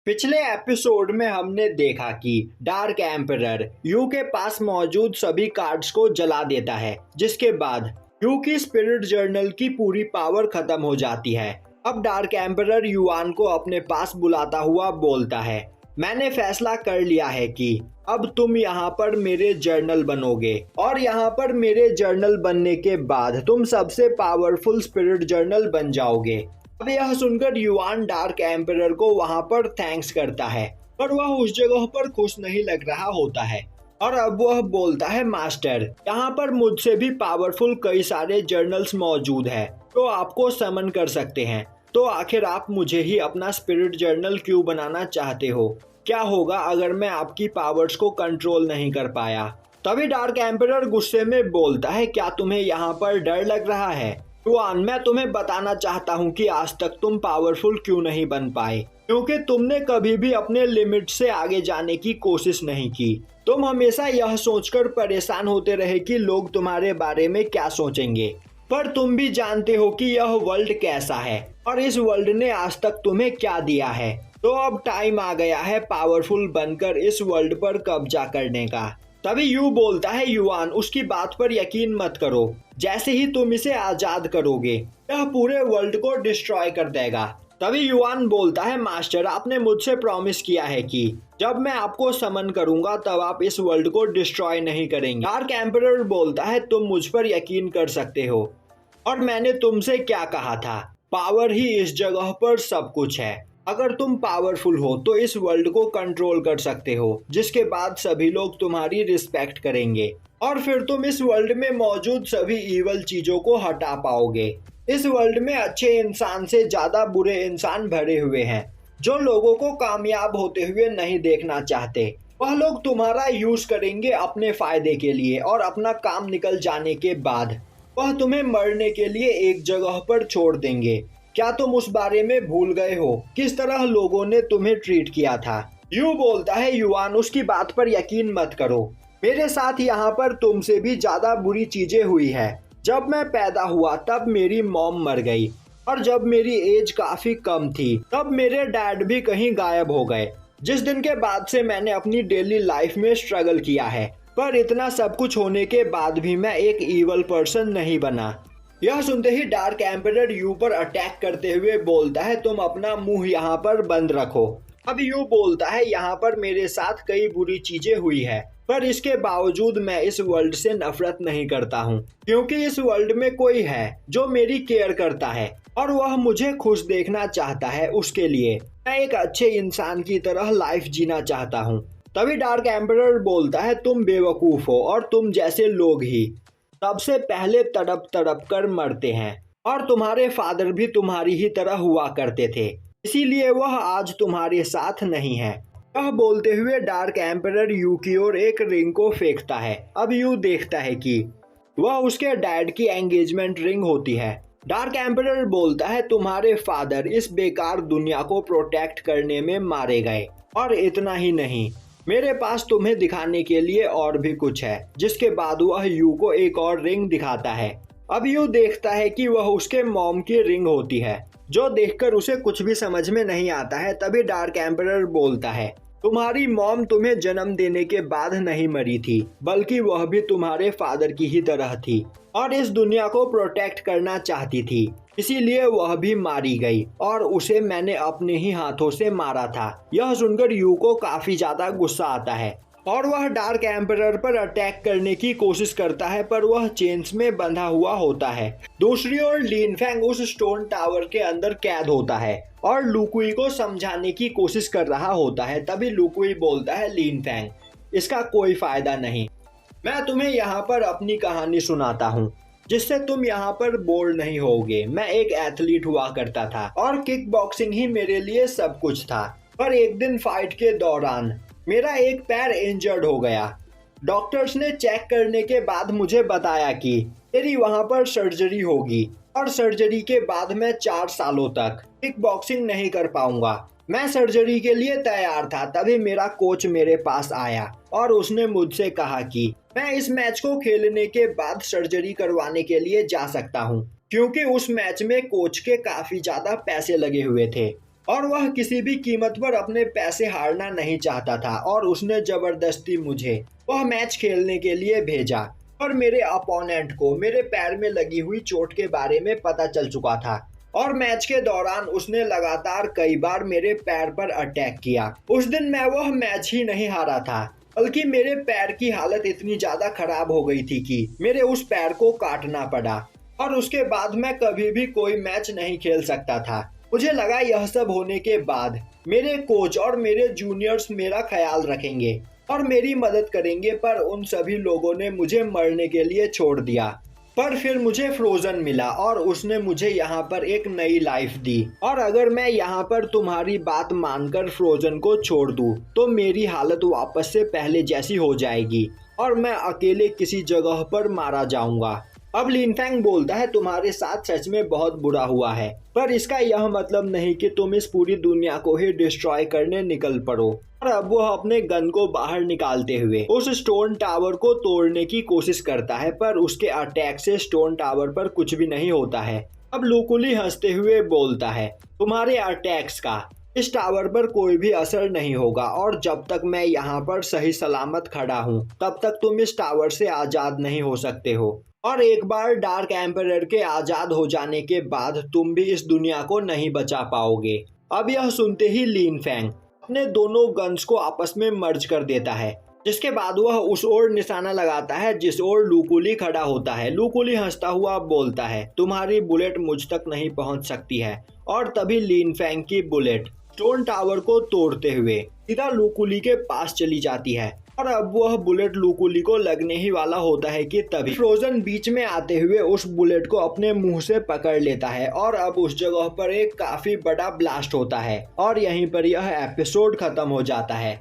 पिछले एपिसोड में हमने देखा कि डार्क एम्परर यू के पास मौजूद सभी कार्ड्स को जला देता है, जिसके बाद यू की स्पिरिट जर्नल की पूरी पावर खत्म हो जाती है। अब डार्क एम्परर युआन को अपने पास बुलाता हुआ बोलता है, मैंने फैसला कर लिया है कि अब तुम यहाँ पर मेरे जर्नल बनोगे और यहाँ पर मेरे जर्नल बनने के बाद तुम सबसे पावरफुल स्पिरिट जर्नल बन जाओगे। अब यह सुनकर युआन डार्क एम्परर को वहां पर थैंक्स करता है, पर वह उस जगह पर खुश नहीं लग रहा होता है और अब वह बोलता है, मास्टर, यहाँ पर मुझसे भी पावरफुल कई सारे जर्नल्स मौजूद है तो आपको समन कर सकते हैं। तो आखिर आप मुझे ही अपना स्पिरिट जर्नल क्यों बनाना चाहते हो? क्या होगा अगर मैं आपकी पावर्स को कंट्रोल नहीं कर पाया? तभी डार्क एम्परर गुस्से में बोलता है, क्या तुम्हें यहाँ पर डर लग रहा है? युआन, मैं तुम्हें बताना चाहता हूँ कि आज तक तुम पावरफुल क्यों नहीं बन पाए, क्योंकि तुमने कभी भी अपने लिमिट से आगे जाने की कोशिश नहीं की। तुम हमेशा यह सोचकर परेशान होते रहे कि लोग तुम्हारे बारे में क्या सोचेंगे, पर तुम भी जानते हो कि यह वर्ल्ड कैसा है और इस वर्ल्ड ने आज तक तुम्हें क्या दिया है। तो अब टाइम आ गया है पावरफुल बनकर इस वर्ल्ड पर कब्जा करने का। तभी यू बोलता है, युआन, उसकी बात पर यकीन मत करो, जैसे ही तुम इसे आजाद करोगे यह पूरे वर्ल्ड को डिस्ट्रॉय कर देगा। तभी युआन बोलता है, मास्टर, आपने मुझसे प्रॉमिस किया है कि जब मैं आपको समन करूंगा तब आप इस वर्ल्ड को डिस्ट्रॉय नहीं करेंगे। डार्क एम्परर बोलता है, तुम मुझ पर यकीन कर सकते हो और मैंने तुमसे क्या कहा था, पावर ही इस जगह पर सब कुछ है। अगर तुम पावरफुल हो तो इस वर्ल्ड को कंट्रोल कर सकते हो, जिसके बाद सभी लोग तुम्हारी रिस्पेक्ट करेंगे और फिर तुम इस वर्ल्ड में मौजूद सभी इवल चीजों को हटा पाओगे। इस वर्ल्ड में अच्छे इंसान से ज्यादा बुरे इंसान भरे हुए हैं, जो लोगों को कामयाब होते हुए नहीं देखना चाहते। वह लोग तुम्हारा यूज करेंगे अपने फायदे के लिए और अपना काम निकल जाने के बाद वह तुम्हें मरने के लिए एक जगह पर छोड़ देंगे। क्या तुम उस बारे में भूल गए हो किस तरह लोगों ने तुम्हें ट्रीट किया था? यू बोलता है, युआन, उसकी बात पर यकीन मत करो, मेरे साथ यहाँ पर तुमसे भी ज्यादा बुरी चीजें हुई है। जब मैं पैदा हुआ तब मेरी मॉम मर गई और जब मेरी एज काफी कम थी तब मेरे डैड भी कहीं गायब हो गए। जिस दिन के बाद से मैंने अपनी डेली लाइफ में स्ट्रगल किया है, पर इतना सब कुछ होने के बाद भी मैं एक ईवल पर्सन नहीं बना। यह सुनते ही डार्क एम्परर यू पर अटैक करते हुए बोलता है, तुम अपना मुंह यहाँ पर बंद रखो। अब यू बोलता है, यहाँ पर मेरे साथ कई बुरी चीजें हुई है, पर इसके बावजूद मैं इस वर्ल्ड से नफरत नहीं करता हूँ, क्योंकि इस वर्ल्ड में कोई है जो मेरी केयर करता है और वह मुझे खुश देखना चाहता है। उसके लिए मैं एक अच्छे इंसान की तरह लाइफ जीना चाहता हूँ। तभी डार्क एम्परर बोलता है, तुम बेवकूफ हो और तुम जैसे लोग ही सबसे पहले तड़प तड़प कर मरते हैं और तुम्हारे फादर भी तुम्हारी ही तरह हुआ करते थे, इसीलिए वह आज तुम्हारे साथ नहीं है। यह बोलते हुए डार्क एम्परर यू की ओर एक रिंग को फेंकता है। अब यू देखता है कि वह उसके डैड की एंगेजमेंट रिंग होती है। डार्क एम्परर बोलता है, तुम्हारे फादर इस बेकार दुनिया को प्रोटेक्ट करने में मारे गए और इतना ही नहीं, मेरे पास तुम्हें दिखाने के लिए और भी कुछ है। जिसके बाद वह यू को एक और रिंग दिखाता है। अब यू देखता है कि वह उसके मॉम की रिंग होती है, जो देखकर उसे कुछ भी समझ में नहीं आता है। तभी डार्क एम्परर बोलता है, तुम्हारी मॉम तुम्हें जन्म देने के बाद नहीं मरी थी, बल्कि वह भी तुम्हारे फादर की ही तरह थी और इस दुनिया को प्रोटेक्ट करना चाहती थी, इसीलिए वह भी मारी गई और उसे मैंने अपने ही हाथों से मारा था। यह सुनकर यू को काफी ज्यादा गुस्सा आता है और वह डार्क एम्परर पर अटैक करने की कोशिश करता है, पर वह चेन्स में बंधा हुआ होता है। दूसरी ओर लिन फैंग उस स्टोन टावर के अंदर कैद होता है और लुकुई को समझाने की कोशिश कर रहा होता है। तभी लुकुई बोलता है, लिन फैंग, इसका कोई फायदा नहीं, मैं तुम्हें यहाँ पर अपनी कहानी सुनाता हूँ जिससे तुम यहाँ पर बोर नहीं होगे। मैं एक एथलीट हुआ करता था और किक बॉक्सिंग ही मेरे लिए सब कुछ था, पर एक दिन फाइट के दौरान मेरा एक पैर इंजर्ड हो गया। डॉक्टर्स ने चेक करने के बाद मुझे बताया कि मेरी वहाँ पर सर्जरी होगी और सर्जरी के बाद मैं 4 सालों तक किक बॉक्सिंग नहीं कर पाऊंगा। मैं सर्जरी के लिए तैयार था। तभी मेरा कोच मेरे पास आया और उसने मुझसे कहा कि मैं इस मैच को खेलने के बाद सर्जरी करवाने के लिए जा सकता हूँ, क्योंकि उस मैच में कोच के काफी ज्यादा पैसे लगे हुए थे। और वह किसी भी कीमत पर अपने पैसे हारना नहीं चाहता था और उसने जबरदस्ती मुझे वह मैच खेलने के लिए भेजा। और मेरे अपोनेंट को मेरे पैर में लगी हुई चोट के बारे में पता चल चुका था और मैच के दौरान उसने लगातार कई बार मेरे पैर पर अटैक किया। उस दिन मैं वह मैच ही नहीं हारा था, बल्कि मेरे पैर की हालत इतनी ज्यादा खराब हो गई थी कि मेरे उस पैर को काटना पड़ा और उसके बाद मैं कभी भी कोई मैच नहीं खेल सकता था। मुझे लगा यह सब होने के बाद मेरे कोच और मेरे जूनियर्स मेरा ख्याल रखेंगे और मेरी मदद करेंगे, पर उन सभी लोगों ने मुझे मरने के लिए छोड़ दिया। पर फिर मुझे फ्रोजन मिला और उसने मुझे यहाँ पर एक नई लाइफ दी। और अगर मैं यहाँ पर तुम्हारी बात मानकर फ्रोजन को छोड़ दूँ तो मेरी हालत वापस से पहले जैसी हो जाएगी और मैं अकेले किसी जगह पर मारा जाऊंगा। अब लिनफेंग बोलता है, तुम्हारे साथ सच में बहुत बुरा हुआ है, पर इसका यह मतलब नहीं कि तुम इस पूरी दुनिया को ही डिस्ट्रॉय करने निकल पड़ो। और अब वह अपने गन को बाहर निकालते हुए उस स्टोन टावर को तोड़ने की कोशिश करता है, पर उसके अटैक से स्टोन टावर पर कुछ भी नहीं होता है। अब लुकुली हंसते हुए बोलता है, तुम्हारे अटैक्स का इस टावर पर कोई भी असर नहीं होगा और जब तक मैं यहाँ पर सही सलामत खड़ा हूँ तब तक तुम इस टावर से आजाद नहीं हो सकते हो। और एक बार डार्क एम्परर के आजाद हो जाने के बाद तुम भी इस दुनिया को नहीं बचा पाओगे। अब यह सुनते ही लिनफेंग अपने दोनों गन्स को आपस में मर्ज कर देता है, जिसके बाद वह उस ओर निशाना लगाता है जिस ओर लुकुली खड़ा होता है। लुकुली हंसता हुआ बोलता है, तुम्हारी बुलेट मुझ तक नहीं पहुंच सकती है। और तभी लिनफेंग की बुलेट स्टोन टावर को तोड़ते हुए सीधा लुकुली के पास चली जाती है और अब वह बुलेट लुकुली को लगने ही वाला होता है कि तभी फ्रोजन बीच में आते हुए उस बुलेट को अपने मुंह से पकड़ लेता है और अब उस जगह पर एक काफी बड़ा ब्लास्ट होता है और यहीं पर यह एपिसोड खत्म हो जाता है।